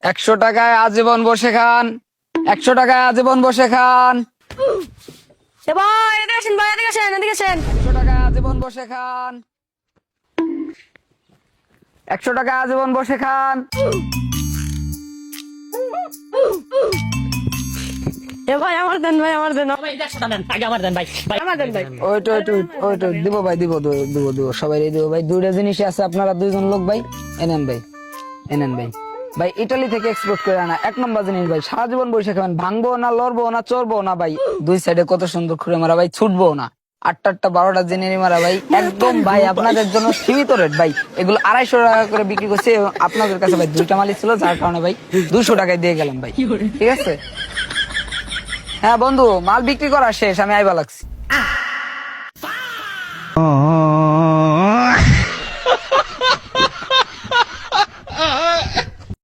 100 টাকায় আজীবন বসে খান। 100 টাকায় আজীবন বসে খান। ভাই এদিকে আসেন, ভাই এদিকে আসেন, এদিকে আসেন। 100 টাকায় আজীবন বসে খান। 100 টাকায় আজীবন বসে খান। ভাই আমার দেন, ভাই আমার দেন, ভাই 100 দেন, আগে আমার দেন ভাই। ভাই আমার দেন ভাই। ওইটো দিব ভাই, দিব সবাই দিব ভাই। দুইটা জিনিসই আছে, আপনারা দুইজন লোক ভাই। এনেন ভাই, এনেন ভাই। ভাই ইটালি থেকে এক্সপোর্ট করে আনা 1 নম্বর জিনিস ভাই। সারা জীবন বসে খাবেন, ভাঙবো না, লড়বো না, চড়বো না ভাই। দুই সাইডে কত সুন্দর খুঁড়ে মারা ভাই, ছুটবো না। 8টা 12টা জেনে মারা ভাই, একদম ভাই আপনাদের জন্য সীমিত রেট ভাই। এগুলো 250 টাকা করে বিক্রি করছে এবং আপনাদের কাছে ভাই দুইটা মালই ছিল, যার কারণে ভাই 200 টাকায় দিয়ে গেলাম ভাই। ঠিক আছে? হ্যাঁ বন্ধু, মাল বিক্রি করা শেষ, আমি আইবা লাগছি।